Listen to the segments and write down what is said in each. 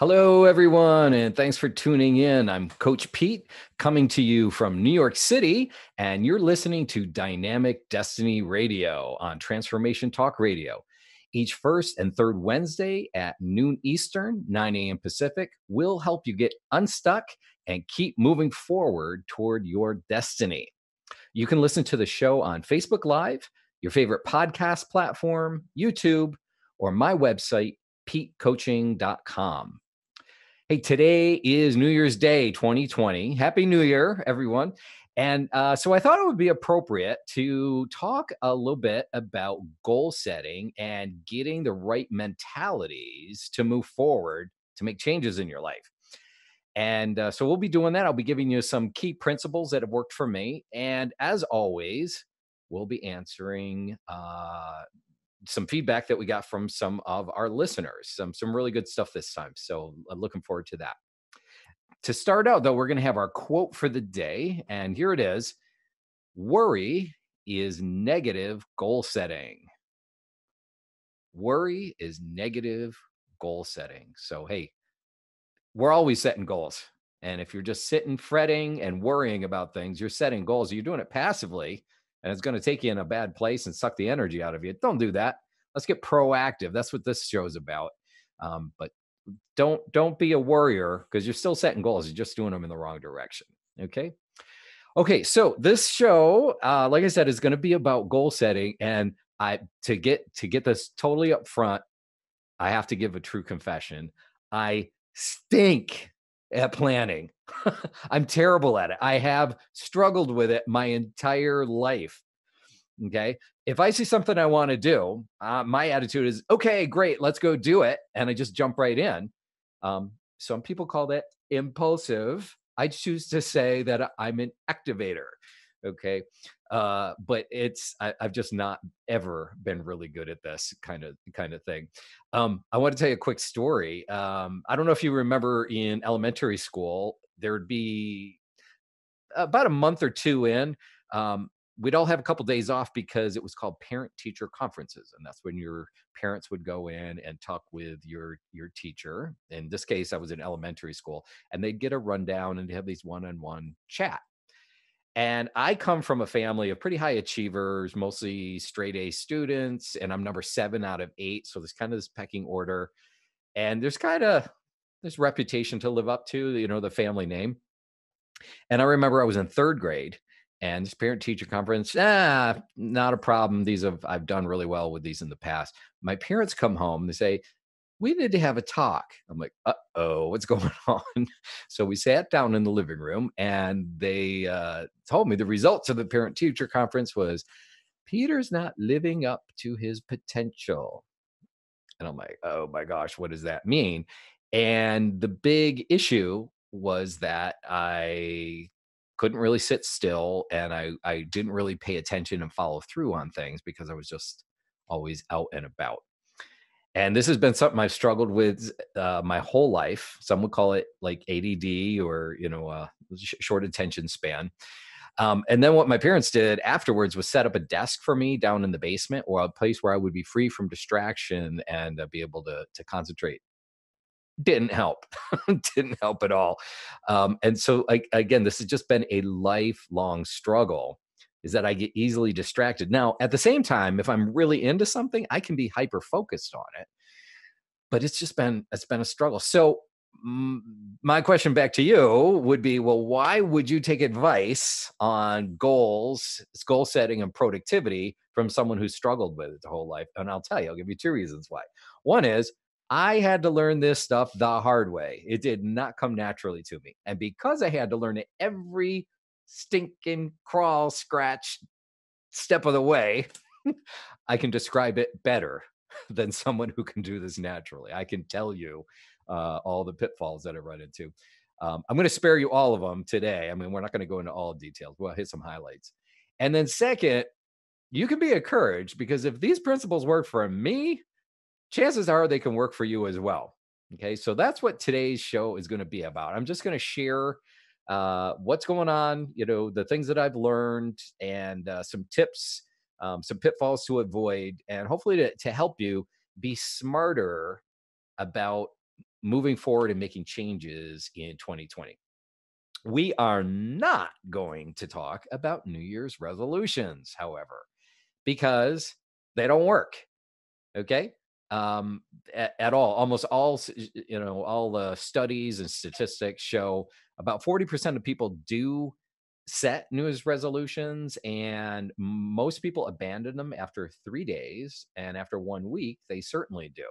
Hello, everyone, and thanks for tuning in. I'm Coach Pete coming to you from New York City, and you're listening to Dynamic Destiny Radio on Transformation Talk Radio. Each first and third Wednesday at noon Eastern, 9 a.m. Pacific, we'll help you get unstuck and keep moving forward toward your destiny. You can listen to the show on Facebook Live, your favorite podcast platform, YouTube, or my website, petecoaching.com. Hey, today is New Year's Day 2020. Happy New Year, everyone. And so I thought it would be appropriate to talk a little bit about goal setting and getting the right mentalities to move forward to make changes in your life. And so we'll be doing that. I'll be giving you some key principles that have worked for me. And as always, we'll be answering some feedback that we got from some of our listeners, some really good stuff this time. So looking forward to that. To start out, though, we're going to have our quote for the day. And here it is: worry is negative goal setting. Worry is negative goal setting. So, hey, we're always setting goals. And if you're just sitting, fretting, and worrying about things, you're setting goals. You're doing it passively, and it's going to take you in a bad place and suck the energy out of you. Don't do that. Let's get proactive. That's what this show is about. But don't be a worrier, because you're still setting goals. You're just doing them in the wrong direction. Okay. So this show, like I said, is going to be about goal setting. And to get this totally up front, I have to give a true confession. I stink at planning. I'm terrible at it. I have struggled with it my entire life. Okay. If I see something I want to do, my attitude is, okay, great, let's go do it. And I just jump right in. Some people call that impulsive. I choose to say that I'm an activator. Okay. But I've just not ever been really good at this kind of thing. I want to tell you a quick story. I don't know if you remember, in elementary school, there would be about a month or two in, we'd all have a couple days off because it was called parent teacher conferences. And that's when your parents would go in and talk with your teacher. In this case, I was in elementary school, and they'd get a rundown and have these one-on-one chat. And I come from a family of pretty high achievers, mostly straight A students, and I'm number 7 out of 8. So there's kind of this pecking order, and there's kind of this reputation to live up to, the family name. And I remember I was in 3rd grade, and this parent teacher conference, not a problem. I've done really well with these in the past. My parents come home, they say, we need to have a talk. I'm like, uh-oh, what's going on? So we sat down in the living room, and they told me the results of the parent teacher conference was, Peter's not living up to his potential. And I'm like, oh my gosh, what does that mean? And the big issue was that I couldn't really sit still, and I didn't really pay attention and follow through on things because I was just always out and about. And this has been something I've struggled with my whole life. Some would call it like ADD, or, short attention span. And then what my parents did afterwards was set up a desk for me down in the basement, or a place where I would be free from distraction and be able to concentrate. Didn't help. Didn't help at all. And so, again, this has just been a lifelong struggle, is that I get easily distracted. Now, at the same time, if I'm really into something, I can be hyper focused on it. But it's been a struggle. So my question back to you would be, well, why would you take advice on goals, goal setting, and productivity from someone who struggled with it the whole life? And I'll tell you, I'll give you 2 reasons why. One is, I had to learn this stuff the hard way. It did not come naturally to me. And because I had to learn it every stinking crawl, scratch step of the way, I can describe it better than someone who can do this naturally. I can tell you all the pitfalls that I run into. I'm going to spare you all of them today. I mean, we're not going to go into all details. We'll hit some highlights. And then second, you can be encouraged, because if these principles work for me, chances are they can work for you as well. Okay, so that's what today's show is going to be about. I'm just going to share what's going on, the things that I've learned, and some tips, some pitfalls to avoid, and hopefully to help you be smarter about moving forward and making changes in 2020. We are not going to talk about New Year's resolutions, however, because they don't work. Okay. At all. Almost all, all the studies and statistics show about 40% of people do set New Year's resolutions, and most people abandon them after 3 days. And after 1 week, they certainly do.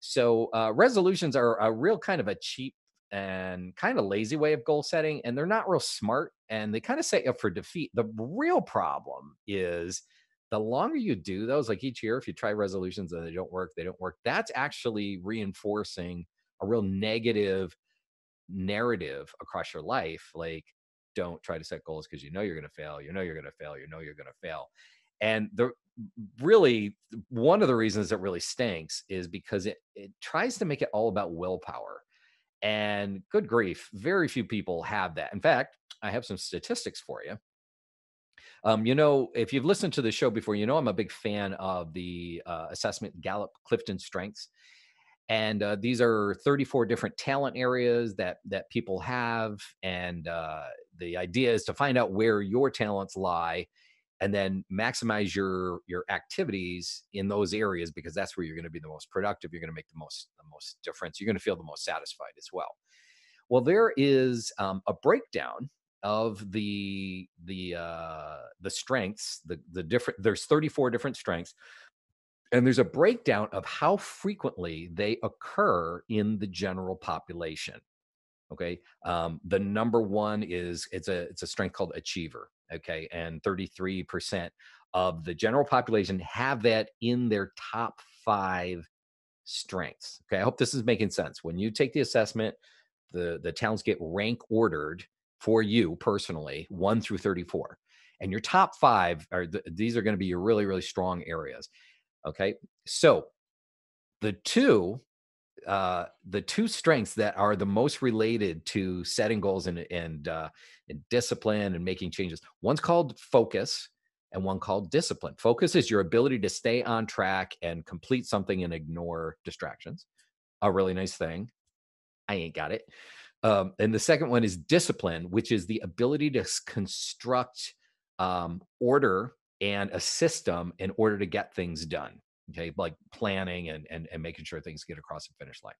So resolutions are a real kind of a cheap and kind of lazy way of goal setting, and they're not real smart, and they kind of set you up for defeat. The real problem is the longer you do those, like each year, if you try resolutions and they don't work. That's actually reinforcing a real negative narrative across your life. Like, don't try to set goals because you know you're going to fail. You know you're going to fail. You know you're going to fail. And the really one of the reasons it really stinks is because it tries to make it all about willpower. And good grief, very few people have that. In fact, I have some statistics for you. If you've listened to the show before, I'm a big fan of the assessment Gallup Clifton Strengths. And these are 34 different talent areas that people have. And the idea is to find out where your talents lie and then maximize your activities in those areas, because that's where you're going to be the most productive. You're going to make the most difference. You're going to feel the most satisfied as well. Well, there is a breakdown of the strengths, the different. There's 34 different strengths, and there's a breakdown of how frequently they occur in the general population. Okay. The number one is it's a strength called achiever. Okay. And 33% of the general population have that in their top five strengths. Okay. I hope this is making sense. When you take the assessment, the towns get rank ordered for you personally, 1 through 34. And your top five these are going to be your really, really strong areas. Okay. So the two the two strengths that are the most related to setting goals and discipline and making changes. One's called focus, and one called discipline. Focus is your ability to stay on track and complete something and ignore distractions. A really nice thing. I ain't got it. And the second one is discipline, which is the ability to construct order and a system in order to get things done. Okay, like planning and making sure things get across the finish line.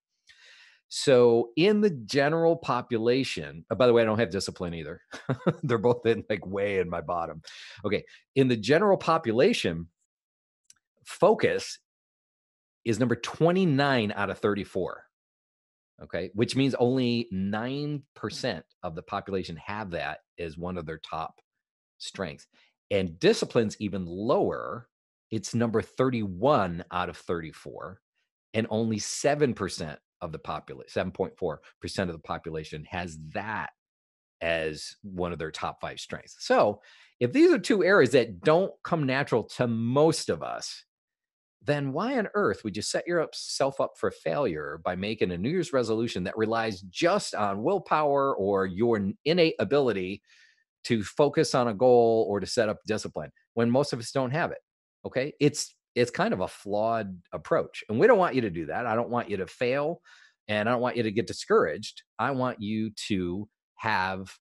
So in the general population, by the way, I don't have discipline either. They're both in like way in my bottom. Okay. In the general population, focus is number 29 out of 34. Okay. Which means only 9% of the population have that as one of their top strengths. And discipline's even lower. It's number 31 out of 34. And only 7% of the population, 7.4% of the population has that as one of their top five strengths. So if these are two areas that don't come natural to most of us, then why on earth would you set yourself up for failure by making a New Year's resolution that relies just on willpower or your innate ability to focus on a goal or to set up discipline when most of us don't have it? Okay. It's kind of a flawed approach. And we don't want you to do that. I don't want you to fail, and I don't want you to get discouraged. I want you to have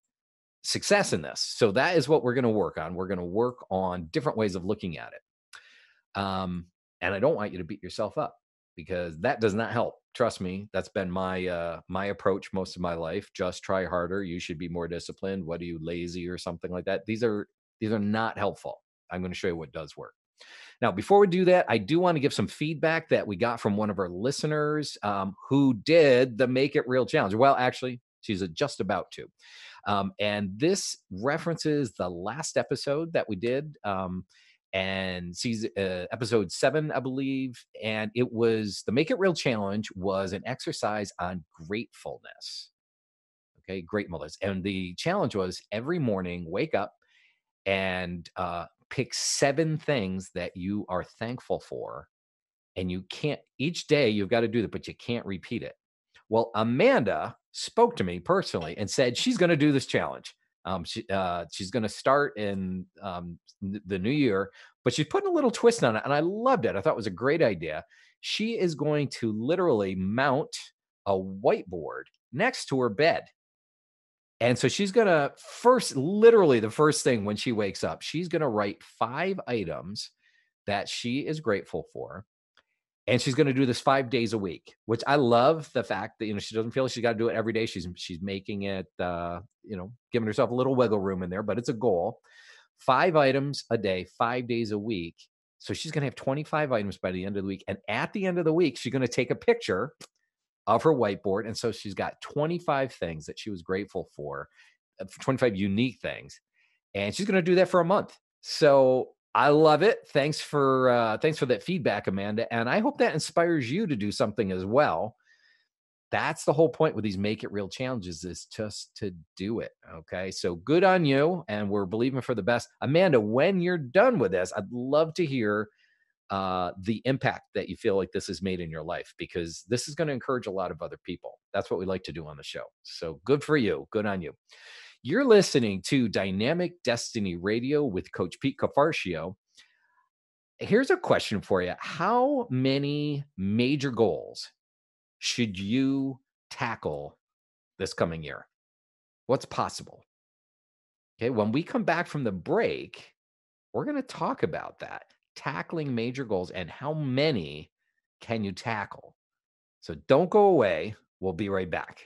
success in this. So that is what we're going to work on. We're going to work on different ways of looking at it. And I don't want you to beat yourself up, because that does not help. Trust me, that's been my approach most of my life. Just try harder. You should be more disciplined. What are you, lazy or something like that? These are not helpful. I'm going to show you what does work. Now, before we do that, I do want to give some feedback that we got from one of our listeners who did the Make It Real challenge. Well, actually, she's just about to. And this references the last episode that we did. And sees episode 7, I believe. And it was the Make It Real challenge was an exercise on gratefulness. Okay, gratefulness. And the challenge was every morning, wake up and pick 7 things that you are thankful for. And you can't, each day you've got to do that, but you can't repeat it. Well, Amanda spoke to me personally and said she's going to do this challenge. She's going to start in the new year, but she's putting a little twist on it, and I loved it. I thought it was a great idea. She is going to literally mount a whiteboard next to her bed. And so she's going to first, literally the first thing when she wakes up, she's going to write 5 items that she is grateful for. And she's going to do this 5 days a week, which I love the fact that, she doesn't feel like she's got to do it every day. She's making it, giving herself a little wiggle room in there, but it's a goal. 5 items a day, 5 days a week. So she's going to have 25 items by the end of the week. And at the end of the week, she's going to take a picture of her whiteboard. And so she's got 25 things that she was grateful for, 25 unique things. And she's going to do that for a month. So I love it. Thanks for that feedback, Amanda. And I hope that inspires you to do something as well. That's the whole point with these Make It Real challenges, is just to do it. Okay. So good on you. And we're believing for the best. Amanda, when you're done with this, I'd love to hear the impact that you feel like this has made in your life, because this is going to encourage a lot of other people. That's what we like to do on the show. So good for you. Good on you. You're listening to Dynamic Destiny Radio with Coach Pete Cafarchio. Here's a question for you. How many major goals should you tackle this coming year? What's possible? Okay, when we come back from the break, we're going to talk about that, tackling major goals and how many can you tackle. So don't go away. We'll be right back.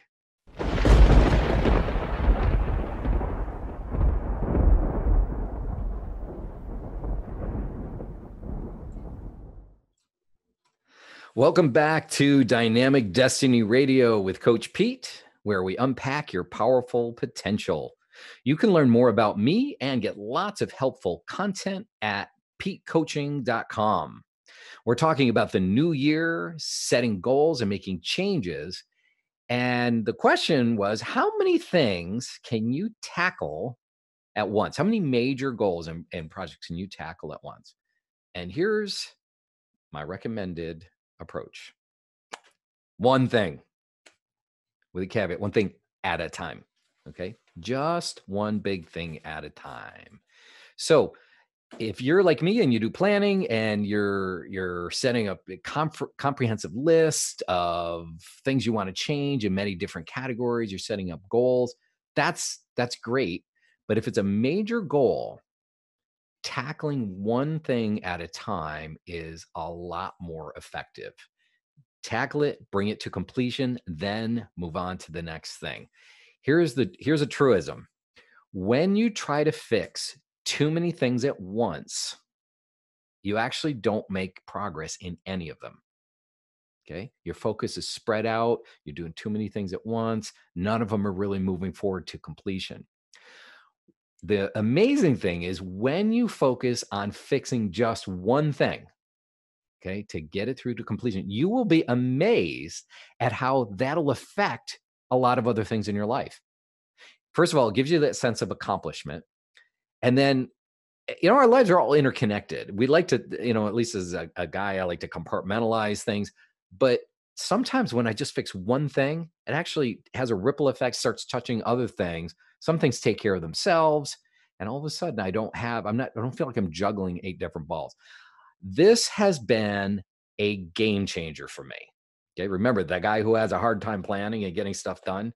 Welcome back to Dynamic Destiny Radio with Coach Pete, where we unpack your powerful potential. You can learn more about me and get lots of helpful content at petecoaching.com. We're talking about the new year, setting goals and making changes. And the question was, how many things can you tackle at once? How many major goals and projects can you tackle at once? And here's my recommended approach. One thing, with a caveat, one thing at a time. Okay. Just one big thing at a time. So if you're like me and you do planning and you're setting up a comprehensive list of things you want to change in many different categories, you're setting up goals, that's great. But if it's a major goal, tackling one thing at a time is a lot more effective. Tackle it, bring it to completion, then move on to the next thing. Here's a truism. When you try to fix too many things at once, you actually don't make progress in any of them. Okay. Your focus is spread out. You're doing too many things at once. None of them are really moving forward to completion. The amazing thing is when you focus on fixing just one thing, okay, to get it through to completion, you will be amazed at how that'll affect a lot of other things in your life. First of all, it gives you that sense of accomplishment. And then, our lives are all interconnected. We like to, at least as a guy, I like to compartmentalize things. But sometimes when I just fix one thing, it actually has a ripple effect, starts touching other things. Some things take care of themselves. And all of a sudden I don't feel like I'm juggling 8 different balls. This has been a game changer for me. Okay. Remember, the guy who has a hard time planning and getting stuff done,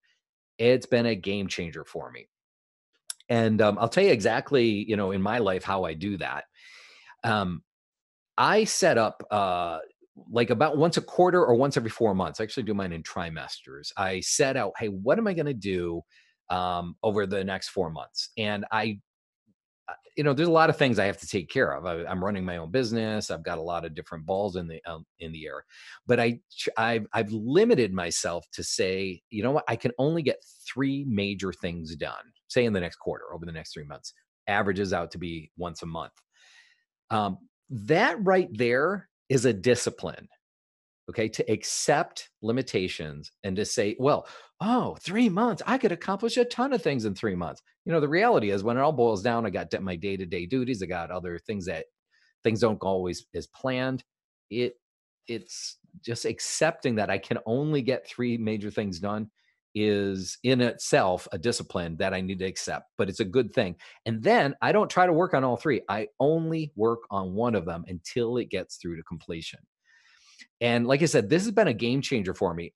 it's been a game changer for me. And I'll tell you exactly, in my life, how I do that. I set up like about once a quarter or once every 4 months. I actually do mine in trimesters. I set out, hey, what am I going to do over the next 4 months? And there's a lot of things I have to take care of. I'm running my own business. I've got a lot of different balls in the air, but I've limited myself to say, you know what, I can only get 3 major things done, say in the next quarter, over the next 3 months. Averages out to be once a month. That right there is a discipline. Okay, to accept limitations and to say, well, 3 months, I could accomplish a ton of things in 3 months. The reality is when it all boils down, I got my day-to-day duties. I got other things that things don't go always as planned. It's just accepting that I can only get 3 major things done is in itself a discipline that I need to accept, but it's a good thing. And then I don't try to work on all 3. I only work on one of them until it gets through to completion. And like I said, this has been a game changer for me.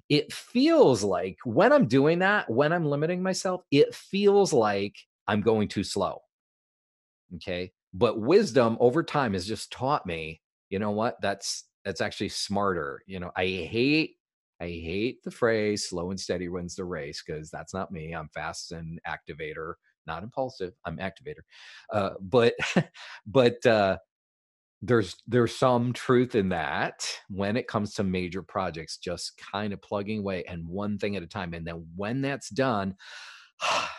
it feels like when I'm doing that, when I'm limiting myself, it feels like I'm going too slow. Okay. But wisdom over time has just taught me, you know what? That's actually smarter. I hate the phrase slow and steady wins the race because that's not me. I'm fast and activator, not impulsive. I'm activator. But but there's some truth in that when it comes to major projects, just kind of plugging away and one thing at a time. And then when that's done,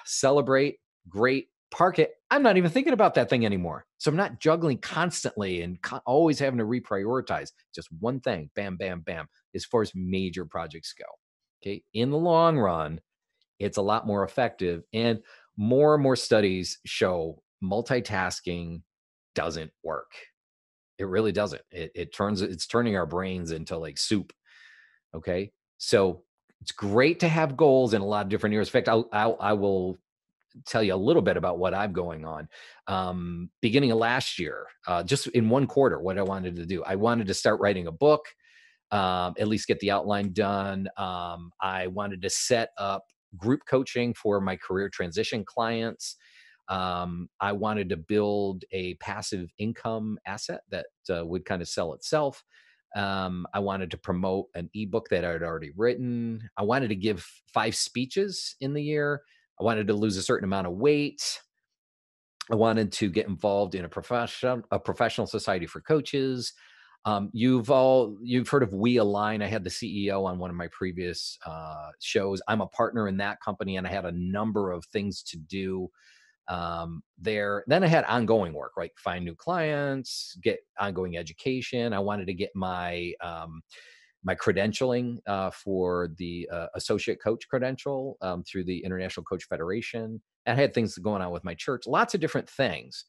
celebrate, great, park it. I'm not even thinking about that thing anymore. So I'm not juggling constantly and always having to reprioritize. Just one thing, bam, bam, bam, as far as major projects go. Okay. In the long run, it's a lot more effective. And more studies show multitasking doesn't work. It really doesn't. It's turning our brains into like soup. Okay. So it's great to have goals in a lot of different areas. In fact, I will tell you a little bit about what I'm going on. Beginning of last year, just in one quarter, what I wanted to do. I wanted to start writing a book, at least get the outline done. I wanted to set up group coaching for my career transition clients. I wanted to build a passive income asset that would kind of sell itself. I wanted to promote an ebook that I'd already written. I wanted to give 5 speeches in the year. I wanted to lose a certain amount of weight. I wanted to get involved in a professional society for coaches. You've heard of We Align. I had the CEO on one of my previous shows. I'm a partner in that company, and I had a number of things to do there. Then I had ongoing work, right? Find new clients, get ongoing education. I wanted to get my credentialing for the associate coach credential through the International Coach Federation. I had things going on with my church, lots of different things.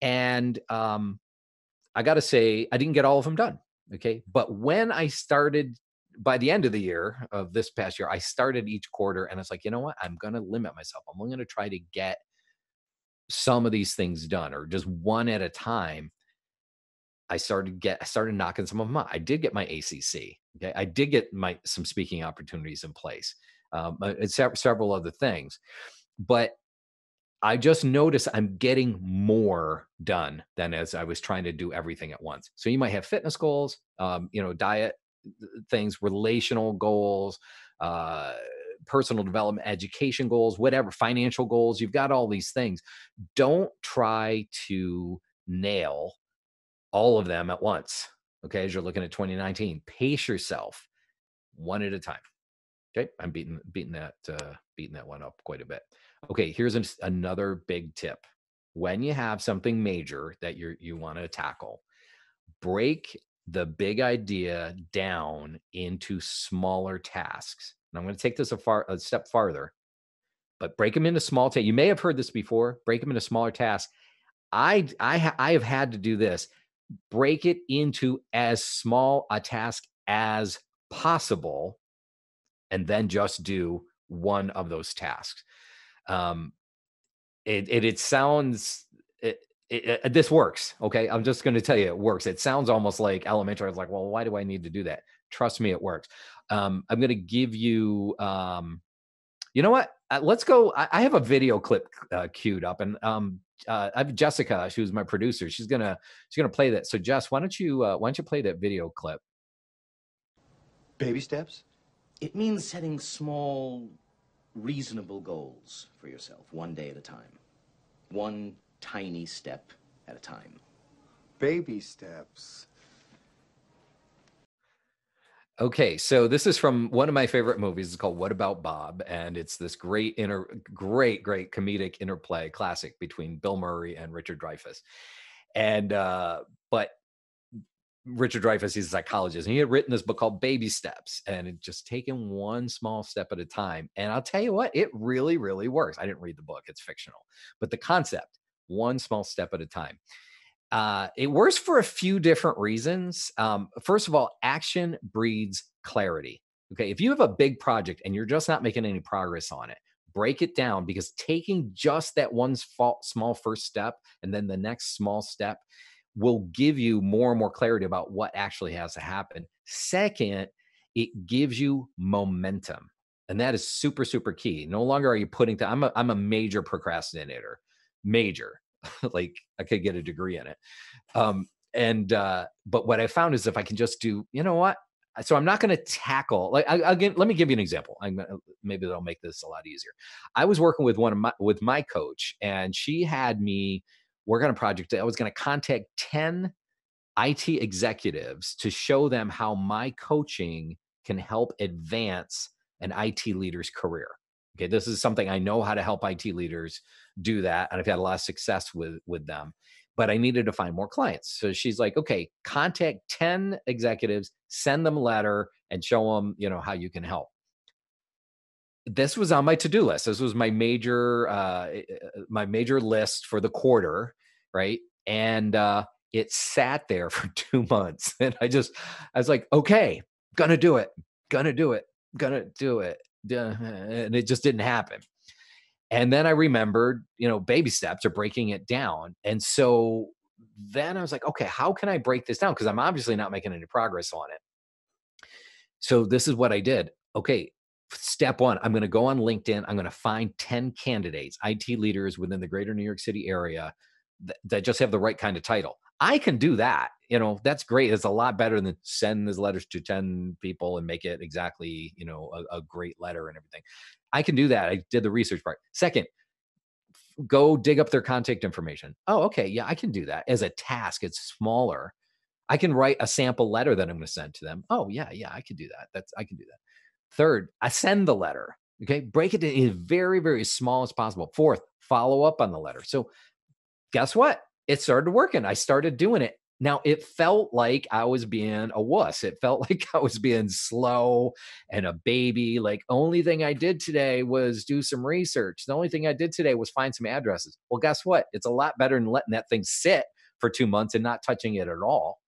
And I got to say, I didn't get all of them done. Okay. But when I started, by the end of the year of this past year, I started each quarter and it's like, you know what? I'm going to limit myself. I'm only going to try to get some of these things done or just one at a time. I started knocking some of them out. I did get my ACC. Okay, I did get my some speaking opportunities in place, and several other things. But I just noticed I'm getting more done than as I was trying to do everything at once. So you might have fitness goals, diet things, relational goals, uh, personal development, education goals, whatever, financial goals. You've got all these things. Don't try to nail all of them at once. Okay, as you're looking at 2019, pace yourself one at a time. Okay, I'm beating that one up quite a bit. Okay, here's another big tip. When you have something major that you want to tackle, break the big idea down into smaller tasks. And I'm going to take this a step farther, but break them into small tasks. You may have heard this before. Break them into smaller tasks. I have had to do this. Break it into as small a task as possible and then just do one of those tasks. Um, it sounds this works. Okay, I'm just going to tell you it works. It sounds almost like elementary. I was like, well, why do I need to do that? Trust me, it works. I'm going to give you. You know what? Let's go. I have a video clip queued up, and I have Jessica, who's my producer. She's gonna play that. So Jess, why don't you play that video clip? Baby steps? It means setting small, reasonable goals for yourself, one day at a time. One tiny step at a time. Baby steps. Okay, so this is from one of my favorite movies. It's called What About Bob, and it's this great comedic interplay classic between Bill Murray and Richard Dreyfuss. And but Richard Dreyfuss, he's a psychologist, and he had written this book called Baby Steps, and it just taken one small step at a time. And I'll tell you what, it really, really works. I didn't read the book; it's fictional, but the concept, one small step at a time. It works for a few different reasons. First of all, action breeds clarity. Okay. If you have a big project and you're just not making any progress on it, break it down because taking just that one small first step and then the next small step will give you more and more clarity about what actually has to happen. Second, it gives you momentum. And that is super, super key. No longer are you putting I'm a major procrastinator, major. Like I could get a degree in it. But what I found is if I can just do, you know what? So I'm not going to tackle like let me give you an example. Maybe that'll make this a lot easier. I was working with with my coach, and she had me work on a project. I was going to contact 10 IT executives to show them how my coaching can help advance an IT leader's career. Okay, this is something I know how to help IT leaders do that, and I've had a lot of success with them. But I needed to find more clients. So she's like, "Okay, contact 10 executives, send them a letter and show them, how you can help." This was on my to-do list. This was my major list for the quarter, right? And it sat there for 2 months, and I was like, okay, gonna do it, gonna do it, gonna do it, and it just didn't happen. And then I remembered, baby steps are breaking it down, and so then I was like, okay, how can I break this down? Because I'm obviously not making any progress on it. So this is what I did. Okay, step one, I'm going to go on LinkedIn. I'm going to find 10 candidates, IT leaders within the greater New York City area that just have the right kind of title. I can do that. That's great. It's a lot better than send these letters to 10 people and make it exactly, a great letter and everything. I can do that. I did the research part. Second, go dig up their contact information. Oh, okay. Yeah, I can do that as a task. It's smaller. I can write a sample letter that I'm going to send to them. Oh, yeah, yeah, I can do that. I can do that. Third, I send the letter. Okay, break it in as very, very small as possible. Fourth, follow up on the letter. So guess what? It started working. I started doing it. Now it felt like I was being a wuss. It felt like I was being slow and a baby. Like only thing I did today was do some research. The only thing I did today was find some addresses. Well, guess what? It's a lot better than letting that thing sit for 2 months and not touching it at all.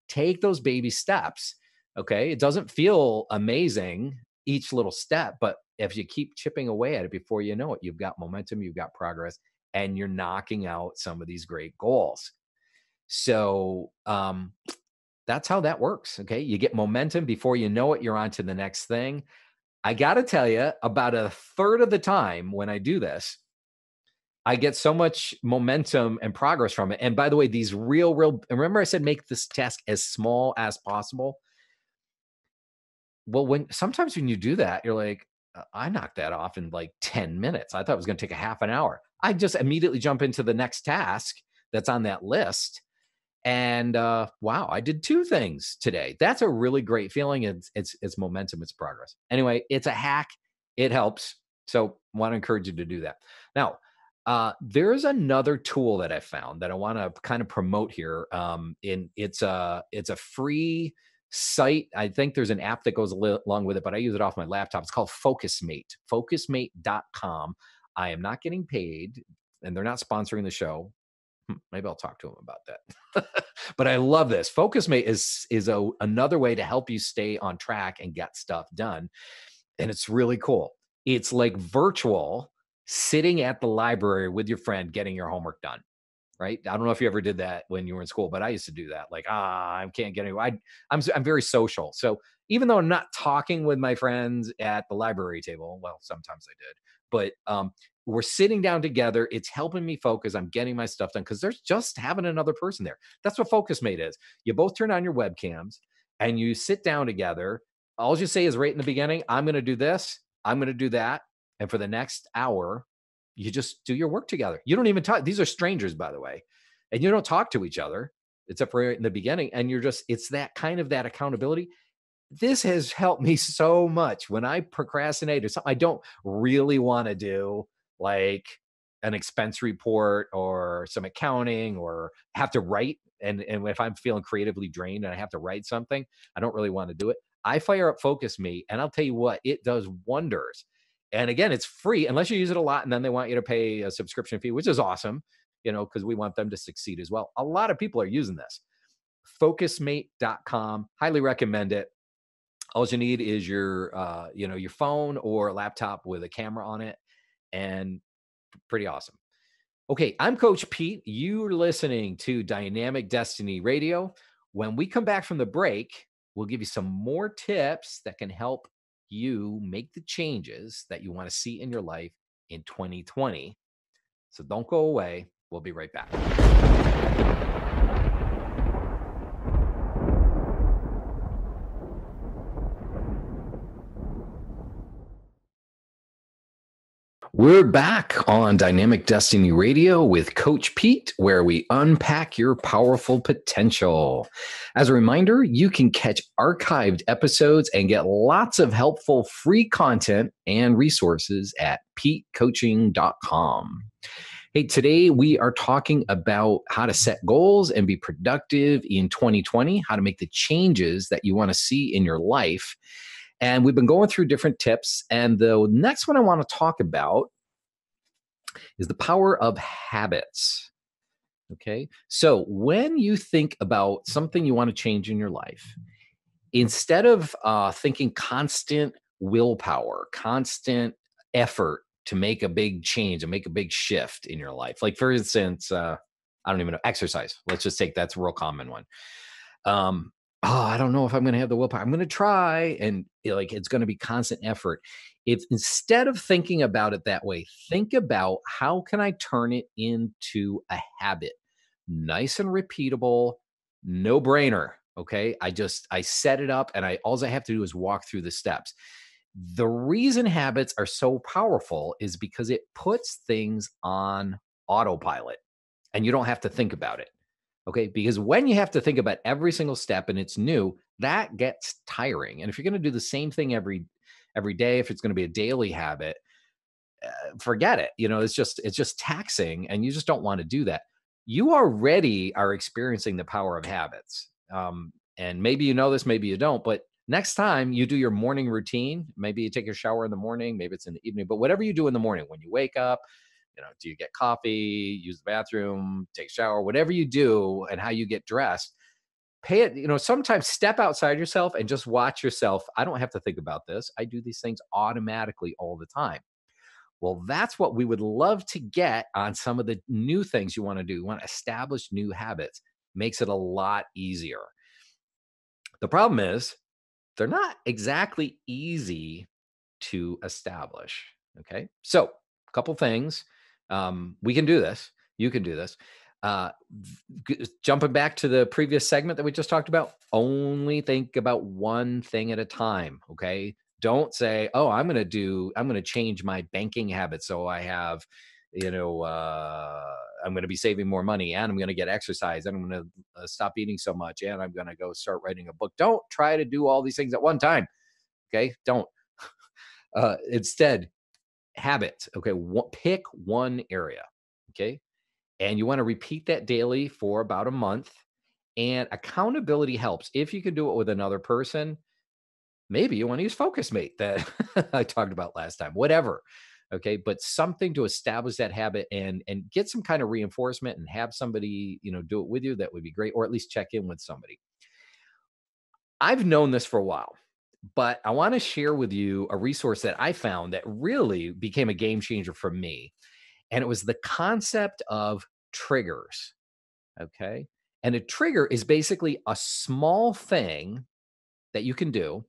Take those baby steps. Okay. It doesn't feel amazing each little step, but if you keep chipping away at it, before you know it, you've got momentum, you've got progress, and you're knocking out some of these great goals. So that's how that works. Okay. You get momentum, before you know it, you're on to the next thing. I got to tell you, about a third of the time when I do this, I get so much momentum and progress from it. And by the way, these remember I said make this task as small as possible. Well, sometimes when you do that, you're like, I knocked that off in like 10 minutes. I thought it was going to take a half an hour. I just immediately jump into the next task that's on that list. And wow, I did two things today. That's a really great feeling. It's momentum, it's progress. Anyway, it's a hack. It helps. So I want to encourage you to do that. Now, there's another tool that I found that I want to kind of promote here. It's a free site. I think there's an app that goes along with it, but I use it off my laptop. It's called FocusMate, focusmate.com. I am not getting paid, and they're not sponsoring the show. Maybe I'll talk to them about that. But I love this. FocusMate is another way to help you stay on track and get stuff done. And it's really cool. It's like virtual sitting at the library with your friend getting your homework done. Right? I don't know if you ever did that when you were in school, but I used to do that. Like, I can't get anywhere. I'm very social. So even though I'm not talking with my friends at the library table, well, sometimes I did, but we're sitting down together. It's helping me focus. I'm getting my stuff done because there's just having another person there. That's what FocusMate is. You both turn on your webcams and you sit down together. All you say is right in the beginning, I'm going to do this. I'm going to do that. And for the next hour, you just do your work together. You don't even talk. These are strangers, by the way, and you don't talk to each other except for in the beginning. And it's that kind of that accountability. This has helped me so much when I procrastinate or something I don't really want to do, like an expense report or some accounting, or have to write. And if I'm feeling creatively drained and I have to write something, I don't really want to do it. I fire up FocusMate, and I'll tell you what, it does wonders. And again, it's free unless you use it a lot, and then they want you to pay a subscription fee, which is awesome, because we want them to succeed as well. A lot of people are using this. Focusmate.com. Highly recommend it. All you need is your phone or laptop with a camera on it, and pretty awesome. Okay, I'm Coach Pete. You're listening to Dynamic Destiny Radio. When we come back from the break, we'll give you some more tips that can help you make the changes that you want to see in your life in 2020. So don't go away. We'll be right back. We're back on Dynamic Destiny Radio with Coach Pete, where we unpack your powerful potential. As a reminder, you can catch archived episodes and get lots of helpful free content and resources at petecoaching.com. Hey, today we are talking about how to set goals and be productive in 2020, how to make the changes that you want to see in your life. And we've been going through different tips. And the next one I want to talk about is the power of habits. Okay. So when you think about something you want to change in your life, instead of thinking constant willpower, constant effort to make a big change and make a big shift in your life, like for instance, I don't even know, exercise. Let's just take that's a real common one. I don't know if I'm going to have the willpower. I'm going to try, and it's going to be constant effort. If instead of thinking about it that way, think about how can I turn it into a habit, nice and repeatable, no brainer. Okay, I set it up, and all I have to do is walk through the steps. The reason habits are so powerful is because it puts things on autopilot, and you don't have to think about it. Okay, because when you have to think about every single step and it's new, that gets tiring. And if you're going to do the same thing every day, if it's going to be a daily habit, forget it. It's just taxing, and you just don't want to do that. You already are experiencing the power of habits, and maybe you know this, maybe you don't. But next time you do your morning routine, maybe you take a shower in the morning, maybe it's in the evening, but whatever you do in the morning when you wake up. Do you get coffee, use the bathroom, take a shower, whatever you do and how you get dressed, pay it, sometimes step outside yourself and just watch yourself. I don't have to think about this. I do these things automatically all the time. Well, that's what we would love to get on some of the new things you want to do. You want to establish new habits. Makes it a lot easier. The problem is they're not exactly easy to establish. Okay. So a couple things. We can do this. You can do this. Jumping back to the previous segment that we just talked about, only think about one thing at a time. Okay. Don't say, oh, I'm going to change my banking habits. So I have, I'm going to be saving more money, and I'm going to get exercise, and I'm going to stop eating so much, and I'm going to go start writing a book. Don't try to do all these things at one time. Okay. Don't. Instead, habits. Okay. Pick one area. Okay. And you want to repeat that daily for about a month. And accountability helps. If you can do it with another person, maybe you want to use Focus Mate that I talked about last time, whatever. Okay. But something to establish that habit and get some kind of reinforcement and have somebody, do it with you. That would be great. Or at least check in with somebody. I've known this for a while, but I want to share with you a resource that I found that really became a game changer for me. And it was the concept of triggers. Okay. And a trigger is basically a small thing that you can do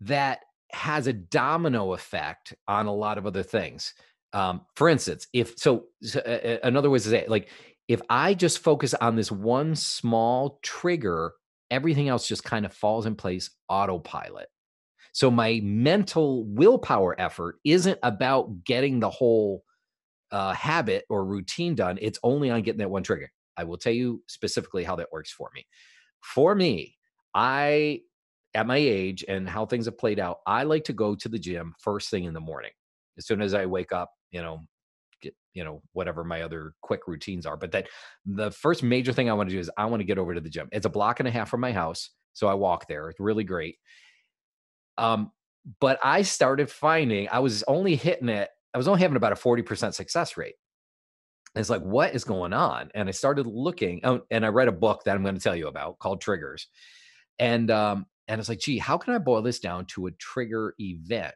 that has a domino effect on a lot of other things. For instance, another way to say it, like if I just focus on this one small trigger, everything else just kind of falls in place autopilot. So my mental willpower effort isn't about getting the whole habit or routine done. It's only on getting that one trigger. I will tell you specifically how that works for me. For me, at my age and how things have played out, I like to go to the gym first thing in the morning. As soon as I wake up, get, whatever my other quick routines are. But the first major thing I want to do is I want to get over to the gym. It's a block and a half from my house. So I walk there. It's really great. But I started finding I was only having about a 40% success rate. And it's like, what is going on? And I started looking, and I read a book that I'm going to tell you about called Triggers. And it's like, gee, how can I boil this down to a trigger event?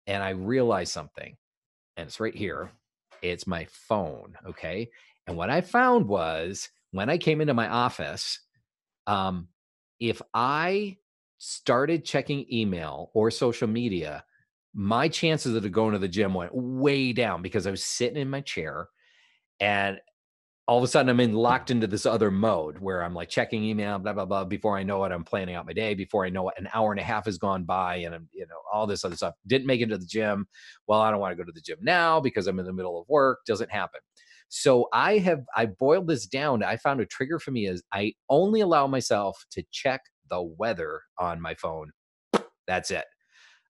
And I realized something, and it's right here. It's my phone. Okay. And what I found was when I came into my office, if I started checking email or social media, my chances of going to the gym went way down because I was sitting in my chair and all of a sudden I'm locked into this other mode where I'm like checking email, blah, blah, blah. Before I know it, I'm planning out my day. Before I know it, an hour and a half has gone by and I'm, all this other stuff. Didn't make it to the gym. Well, I don't want to go to the gym now because I'm in the middle of work. Doesn't happen. So I boiled this down. I found a trigger for me is I only allow myself to check the weather on my phone. That's it.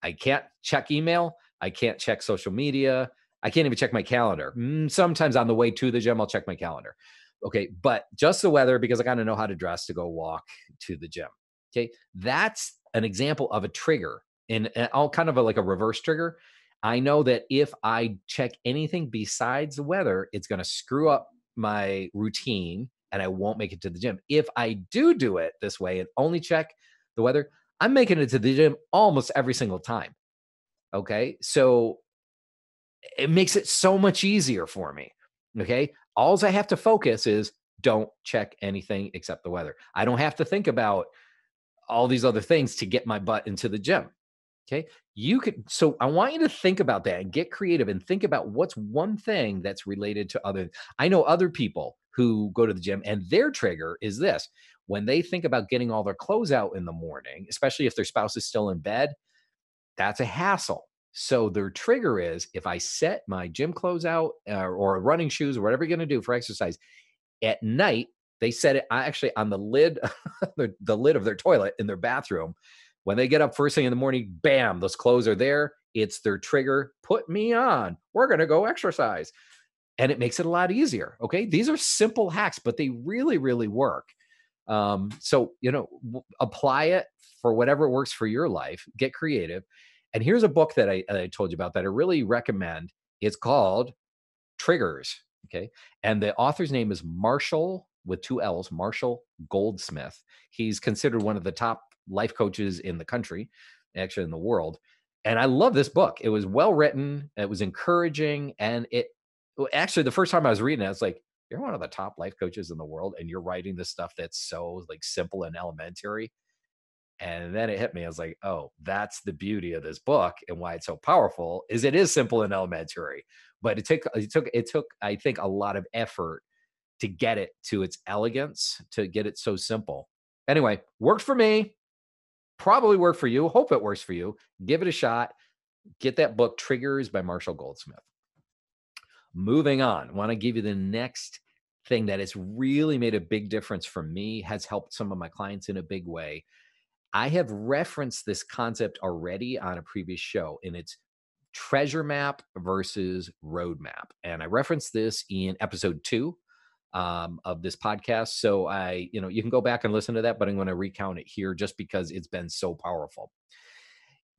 I can't check email. I can't check social media. I can't even check my calendar. Sometimes on the way to the gym, I'll check my calendar. Okay. But just the weather because I got to know how to dress to go walk to the gym. Okay. That's an example of a trigger and all kind of like a reverse trigger. I know that if I check anything besides the weather, it's going to screw up my routine and I won't make it to the gym. If I do it this way and only check the weather, I'm making it to the gym almost every single time. Okay. So it makes it so much easier for me. Okay. All I have to focus is don't check anything except the weather. I don't have to think about all these other things to get my butt into the gym. Okay. So I want you to think about that and get creative and think about what's one thing that's related to other. I know other people who go to the gym and their trigger is this when they think about getting all their clothes out in the morning, especially if their spouse is still in bed, that's a hassle. So their trigger is if I set my gym clothes out or running shoes or whatever you're going to do for exercise at night, they set it actually on the lid, the lid of their toilet in their bathroom. When they get up first thing in the morning, bam, those clothes are there. It's their trigger. Put me on. We're going to go exercise. And it makes it a lot easier. Okay. These are simple hacks, but they really, really work. So, apply it for whatever works for your life. Get creative. And here's a book that I told you about that I really recommend. It's called Triggers. Okay. And the author's name is Marshall with two L's, Marshall Goldsmith. He's considered one of the top life coaches in the country, actually in the world. And I love this book. It was well written, it was encouraging. And actually, the first time I was reading it, I was like, you're one of the top life coaches in the world, and you're writing this stuff that's so like simple and elementary. And then it hit me. I was like, oh, that's the beauty of this book and why it's so powerful is it is simple and elementary, but it took, I think, a lot of effort to get it to its elegance, to get it so simple. Anyway, worked for me, probably worked for you. Hope it works for you. Give it a shot. Get that book, Triggers by Marshall Goldsmith. Moving on, I want to give you the next thing that has really made a big difference for me, has helped some of my clients in a big way. I have referenced this concept already on a previous show, and it's treasure map versus roadmap. And I referenced this in episode 2 of this podcast. So you can go back and listen to that, but I'm going to recount it here just because it's been so powerful.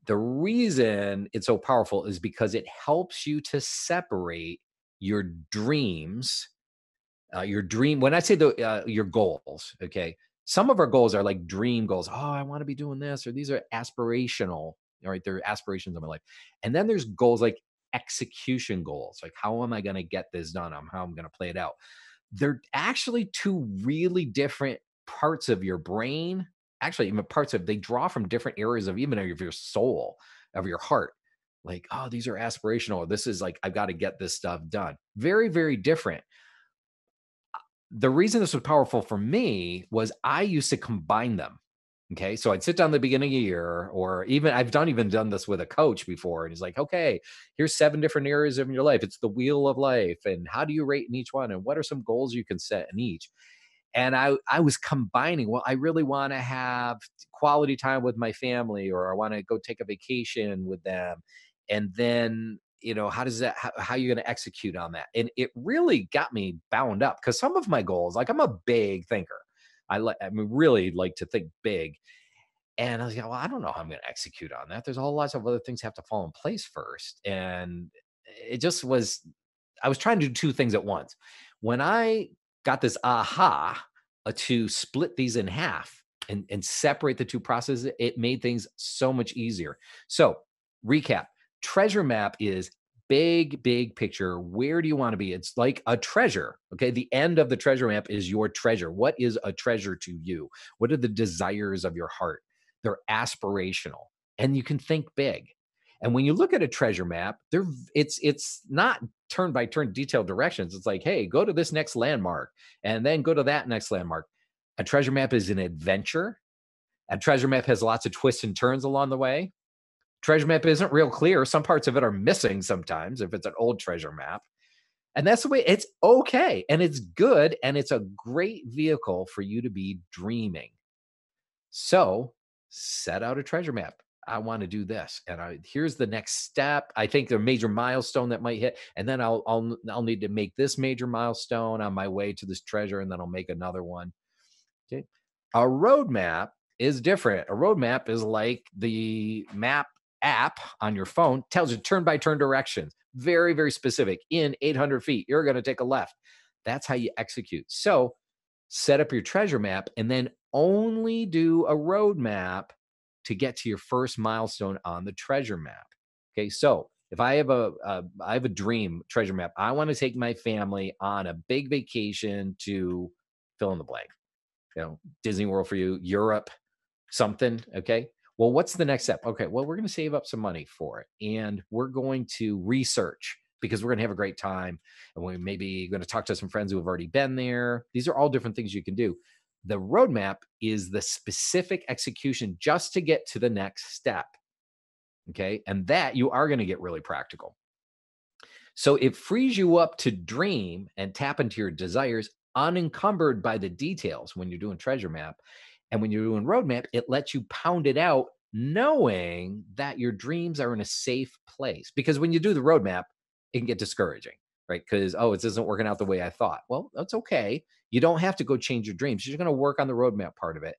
The reason it's so powerful is because it helps you to separate your dreams, when I say your goals, okay, some of our goals are like dream goals. Oh, I want to be doing this, or these are aspirational, all right? They're aspirations of my life. And then there's goals like execution goals, like how am I going to get this done? How I'm going to play it out. They're actually two really different parts of your brain. Actually, even they draw from different areas of even of your soul, of your heart. Like, oh, these are aspirational. This is like, I've got to get this stuff done. Very, very different. The reason this was powerful for me was I used to combine them. Okay. So I'd sit down at the beginning of the year, or even I've even done this with a coach before. And he's like, okay, here's 7 different areas of your life. It's the wheel of life. And how do you rate in each one? And what are some goals you can set in each? And I was combining, well, I really want to have quality time with my family, or I want to go take a vacation with them. And then, how does that, how are you going to execute on that? And it really got me bound up because some of my goals, like I'm a big thinker. Really like to think big. And I was like, well, I don't know how I'm going to execute on that. There's a whole lots of other things have to fall in place first. And it just was, I was trying to do 2 things at once. When I got this aha to split these in half and separate the 2 processes, it made things so much easier. So recap, treasure map is big, big picture. Where do you want to be? It's like a treasure. Okay. The end of the treasure map is your treasure. What is a treasure to you? What are the desires of your heart? They're aspirational, and you can think big. And when you look at a treasure map, it's not turn by turn detailed directions. It's like, hey, go to this next landmark and then go to that next landmark. A treasure map is an adventure. A treasure map has lots of twists and turns along the way. Treasure map isn't real clear. Some parts of it are missing sometimes if it's an old treasure map. And that's the way it's okay. And it's good. And it's a great vehicle for you to be dreaming. So set out a treasure map. I want to do this, and here's the next step. I think the major milestone that might hit, and then I'll need to make this major milestone on my way to this treasure, and then I'll make another one. Okay, a roadmap is different. A roadmap is like the map app on your phone, tells you turn by turn directions, very, very specific. In 800 feet, you're going to take a left. That's how you execute. So set up your treasure map, and then only do a roadmap to get to your first milestone on the treasure map. Okay, so if I have a dream treasure map, I want to take my family on a big vacation to fill in the blank. Disney World for you, Europe, something. Okay. Well, what's the next step? Okay. Well, we're going to save up some money for it, and we're going to research because we're going to have a great time, and we're maybe going to talk to some friends who have already been there. These are all different things you can do. The roadmap is the specific execution just to get to the next step. Okay. And that you are going to get really practical. So it frees you up to dream and tap into your desires unencumbered by the details when you're doing treasure map. And when you're doing roadmap, it lets you pound it out knowing that your dreams are in a safe place. Because when you do the roadmap, it can get discouraging, right? Because, oh, it isn't working out the way I thought. Well, that's okay. You don't have to go change your dreams. You're going to work on the roadmap part of it.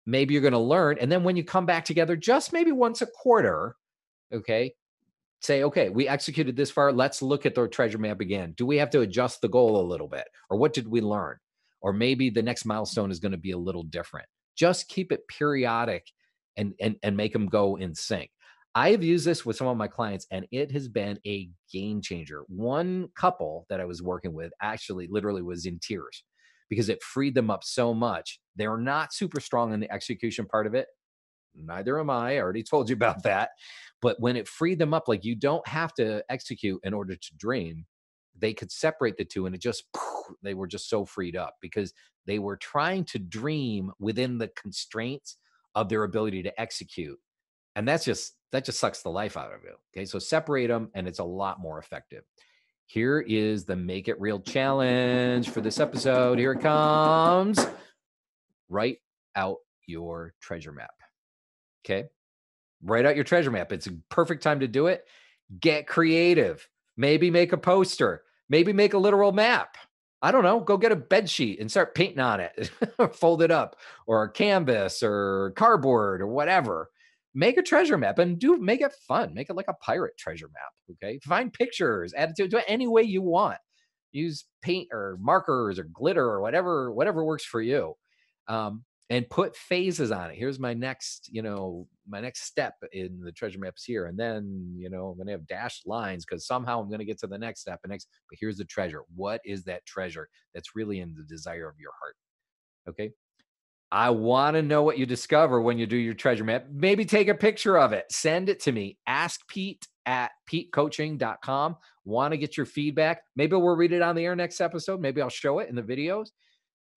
Maybe you're going to learn. And then when you come back together, just maybe once a quarter, okay, say, okay, we executed this far. Let's look at the treasure map again. Do we have to adjust the goal a little bit? Or what did we learn? Or maybe the next milestone is going to be a little different. Just keep it periodic and make them go in sync. I have used this with some of my clients, and it has been a game changer. One couple that I was working with actually literally was in tears because it freed them up so much. They're not super strong in the execution part of it. Neither am I. I already told you about that. But when it freed them up, like you don't have to execute in order to dream, they could separate the two, and they were just so freed up because they were trying to dream within the constraints of their ability to execute. And that just sucks the life out of you. Okay. So separate them, and it's a lot more effective. Here is the Make It Real challenge for this episode. Here it comes. Write out your treasure map. Okay. Write out your treasure map. It's a perfect time to do it. Get creative. Maybe make a poster. Maybe make a literal map. I don't know. Go get a bed sheet and start painting on it. Fold it up, or a canvas or cardboard or whatever. Make a treasure map and make it fun. Make it like a pirate treasure map. Okay. Find pictures, add it to it any way you want. Use paint or markers or glitter or whatever works for you. And put phases on it. Here's my next step in the treasure maps here. And then, I'm going to have dashed lines because somehow I'm going to get to the next step but here's the treasure. What is that treasure that's really in the desire of your heart? Okay. I want to know what you discover when you do your treasure map. Maybe take a picture of it. Send it to me. Ask Pete at petecoaching.com. Want to get your feedback? Maybe we'll read it on the air next episode. Maybe I'll show it in the videos.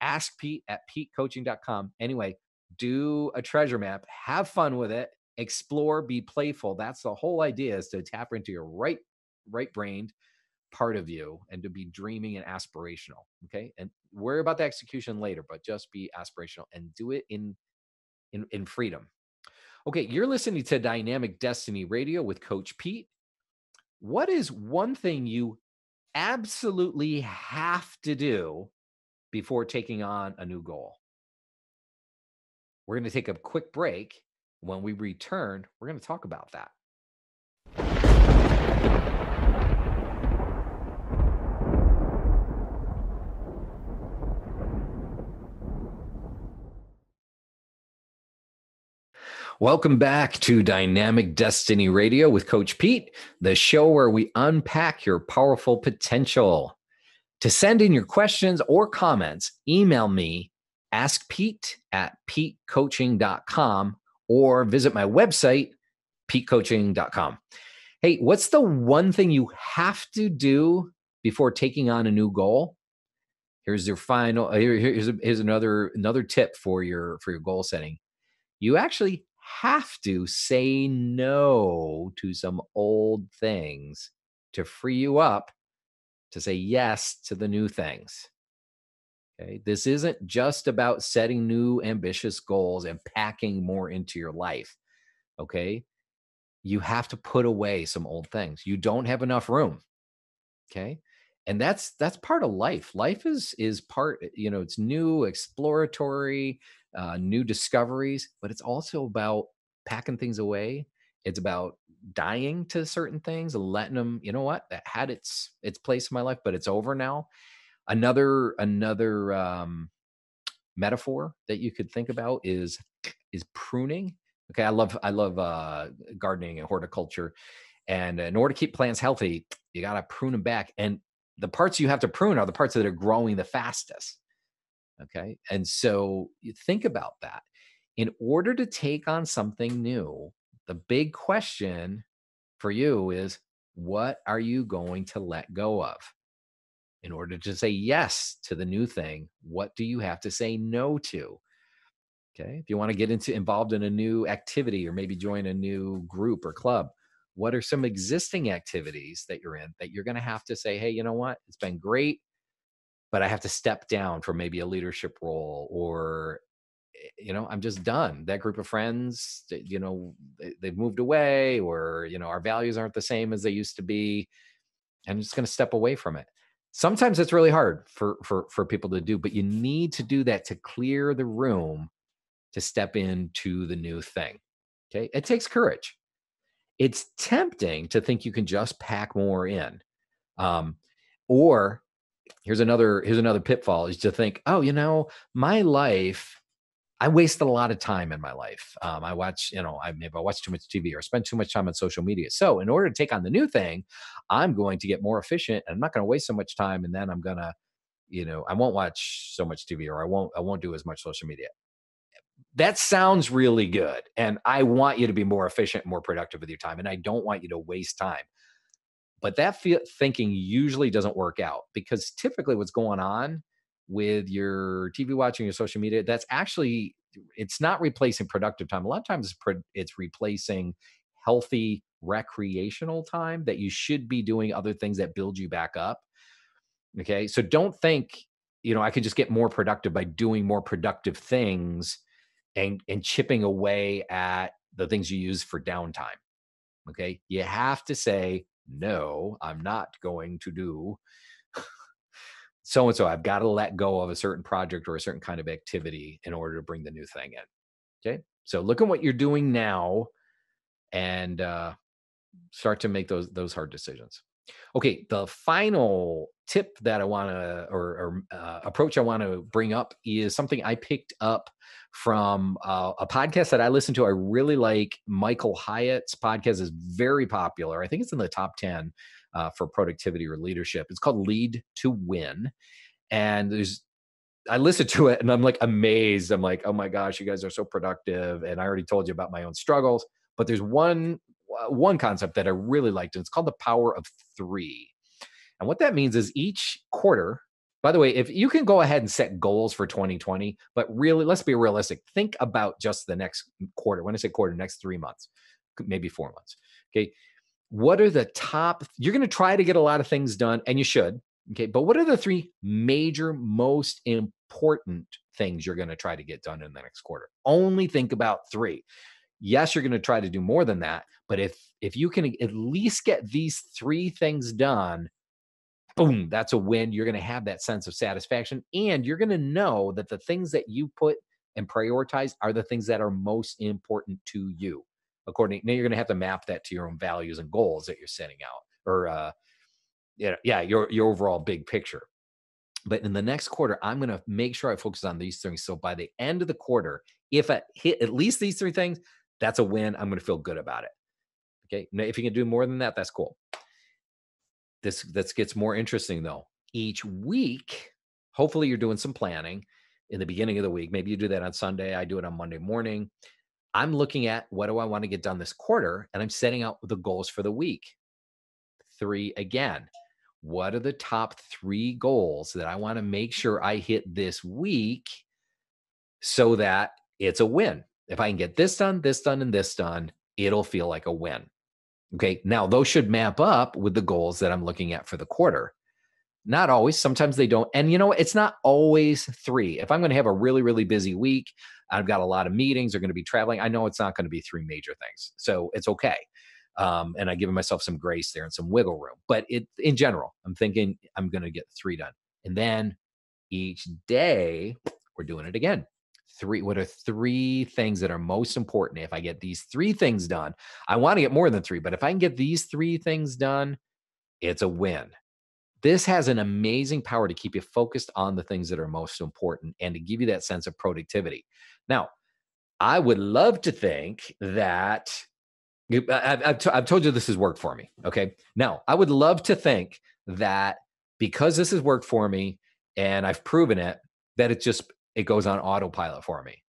Ask Pete at petecoaching.com. Anyway, do a treasure map. Have fun with it. Explore. Be playful. That's the whole idea, is to tap into your right-brained part of you and to be dreaming and aspirational. Okay. And worry about the execution later, but just be aspirational and do it in freedom. Okay. You're listening to Dynamic Destiny Radio with Coach Pete. What is one thing you absolutely have to do before taking on a new goal? We're going to take a quick break. When we return, we're going to talk about that. Welcome back to Dynamic Destiny Radio with Coach Pete, the show where we unpack your powerful potential. To send in your questions or comments, email me, askpete@petecoaching.com, or visit my website, petecoaching.com. Hey, what's the one thing you have to do before taking on a new goal? Here's your final. Here's another tip for your goal setting. You actually have to say no to some old things to free you up to say yes to the new things. Okay. This isn't just about setting new ambitious goals and packing more into your life. Okay. You have to put away some old things. You don't have enough room. Okay. And that's part of life. Life is part, it's new, exploratory, new discoveries, but it's also about packing things away. It's about dying to certain things and letting them, you know what, that had its place in my life, but it's over now. Another metaphor that you could think about is pruning. Okay, I love gardening and horticulture, and in order to keep plants healthy, you got to prune them back. And the parts you have to prune are the parts that are growing the fastest. Okay, and so you think about that. In order to take on something new, the big question for you is, what are you going to let go of? In order to say yes to the new thing, what do you have to say no to? Okay. If you want to get involved in a new activity or maybe join a new group or club, what are some existing activities that you're in that you're going to have to say, hey, you know what? It's been great, but I have to step down for maybe a leadership role, or, I'm just done. That group of friends, they've moved away, or, our values aren't the same as they used to be. I'm just going to step away from it. Sometimes it's really hard for people to do, but you need to do that to clear the room to step into the new thing. Okay. It takes courage. It's tempting to think you can just pack more in. Um, or here's another pitfall is to think, oh, my life, I wasted a lot of time in my life. I watch, maybe I watch too much TV or spend too much time on social media. So in order to take on the new thing, I'm going to get more efficient and I'm not going to waste so much time. And then I'm going to, I won't watch so much TV, or I won't do as much social media. That sounds really good. And I want you to be more efficient, more productive with your time. And I don't want you to waste time. But that thinking usually doesn't work out, because typically what's going on with your TV watching, your social media, it's not replacing productive time. A lot of times it's replacing healthy recreational time that you should be doing other things that build you back up. Okay. So don't think, I could just get more productive by doing more productive things and chipping away at the things you use for downtime. Okay. You have to say, no, I'm not going to do so and so. I've got to let go of a certain project or a certain kind of activity in order to bring the new thing in. Okay. So look at what you're doing now and start to make those hard decisions. Okay, the final tip that I want to, or approach I want to bring up, is something I picked up from a podcast that I listen to. I really like Michael Hyatt's podcast. Is very popular. I think it's in the top 10 for productivity or leadership. It's called Lead to Win, and I listened to it and I'm like amazed. I'm like, oh my gosh, you guys are so productive. And I already told you about my own struggles, but there's one concept that I really liked, and it's called the power of three. And what that means is each quarter, by the way, if you can go ahead and set goals for 2020, but really, let's be realistic. Think about just the next quarter. When I say quarter, next 3 months, maybe 4 months. Okay. What are the top, you're going to try to get a lot of things done, and you should. Okay. But what are the three major, most important things you're going to try to get done in the next quarter? Only think about three. Yes, you're going to try to do more than that, but if you can at least get these three things done, boom, that's a win. You're going to have that sense of satisfaction, and you're going to know that the things that you put and prioritize are the things that are most important to you. Now you're going to have to map that to your own values and goals that you're setting out, or your overall big picture. But in the next quarter, I'm going to make sure I focus on these things. So by the end of the quarter, if I hit at least these three things, That's a win. I'm going to feel good about it. Okay. Now, if you can do more than that, that's cool. This gets more interesting though. Each week, hopefully you're doing some planning in the beginning of the week. Maybe you do that on Sunday. I do it on Monday morning. I'm looking at what do I want to get done this quarter, and I'm setting out the goals for the week. 3 again. What are the top 3 goals that I want to make sure I hit this week so that it's a win? If I can get this done, and this done, it'll feel like a win. Okay. Now, those should map up with the goals that I'm looking at for the quarter. Not always. Sometimes they don't. And it's not always 3. If I'm going to have a really, really busy week, I've got a lot of meetings, are going to be traveling, I know it's not going to be 3 major things. So it's okay. And I've given myself some grace there and some wiggle room. But in general, I'm thinking I'm going to get 3 done. And then each day, we're doing it again. 3. What are 3 things that are most important? If I get these 3 things done, I want to get more than 3, but if I can get these 3 things done, it's a win. This has an amazing power to keep you focused on the things that are most important and to give you that sense of productivity. Now, I would love to think that I've told you this has worked for me. Okay. Now, I would love to think that because this has worked for me and I've proven it, that it goes on autopilot for me.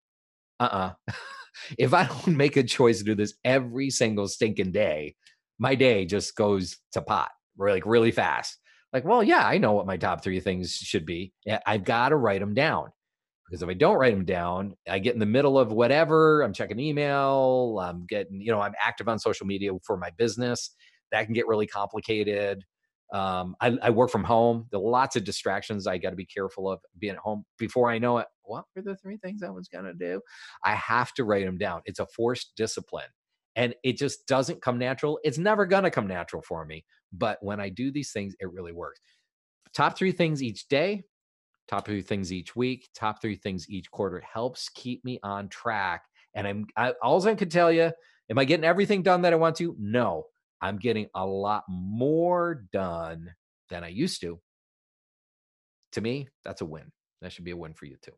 If I don't make a choice to do this every single stinking day, my day just goes to pot really fast. Like, well, yeah, I know what my top 3 things should be. I've got to write them down. Because if I don't write them down, I get in the middle of whatever. I'm checking email. I'm getting, I'm active on social media for my business. That can get really complicated. I work from home. There are lots of distractions I got to be careful of being at home. Before I know it, what were the 3 things I was going to do? I have to write them down. It's a forced discipline. And it just doesn't come natural. It's never going to come natural for me. But when I do these things, it really works. Top 3 things each day, top 3 things each week, top 3 things each quarter helps keep me on track. And all I can tell you, am I getting everything done that I want to? No, I'm getting a lot more done than I used to. To me, that's a win. That should be a win for you too.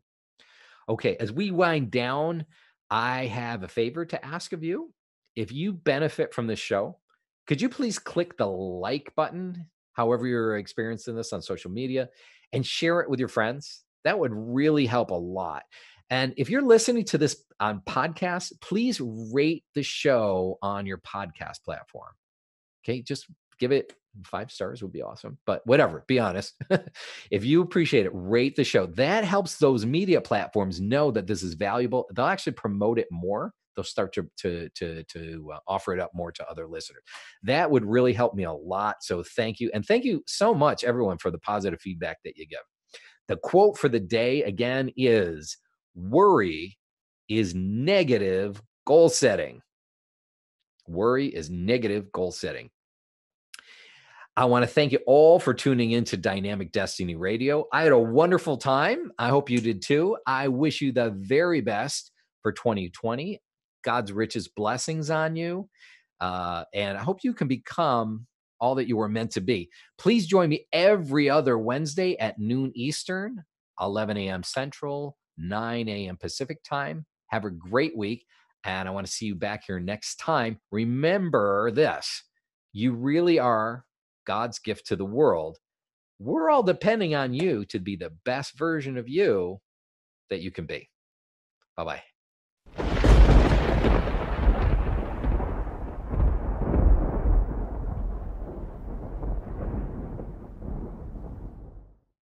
Okay, as we wind down, I have a favor to ask of you. If you benefit from this show, could you please click the like button, however you're experiencing this on social media, and share it with your friends? That would really help a lot. And if you're listening to this on podcast, please rate the show on your podcast platform. Okay, just give it 5 stars would be awesome. But whatever, be honest. If you appreciate it, rate the show. That helps those media platforms know that this is valuable. They'll actually promote it more. They'll start to offer it up more to other listeners. That would really help me a lot. So thank you. And thank you so much, everyone, for the positive feedback that you give. The quote for the day, again, is worry is negative goal setting. Worry is negative goal setting. I want to thank you all for tuning in to Dynamic Destiny Radio. I had a wonderful time. I hope you did too. I wish you the very best for 2020. God's richest blessings on you. And I hope you can become all that you were meant to be. Please join me every other Wednesday at noon Eastern, 11 a.m. Central, 9 a.m. Pacific time. Have a great week. And I want to see you back here next time. Remember this, you really are God's gift to the world. We're all depending on you to be the best version of you that you can be. Bye-bye.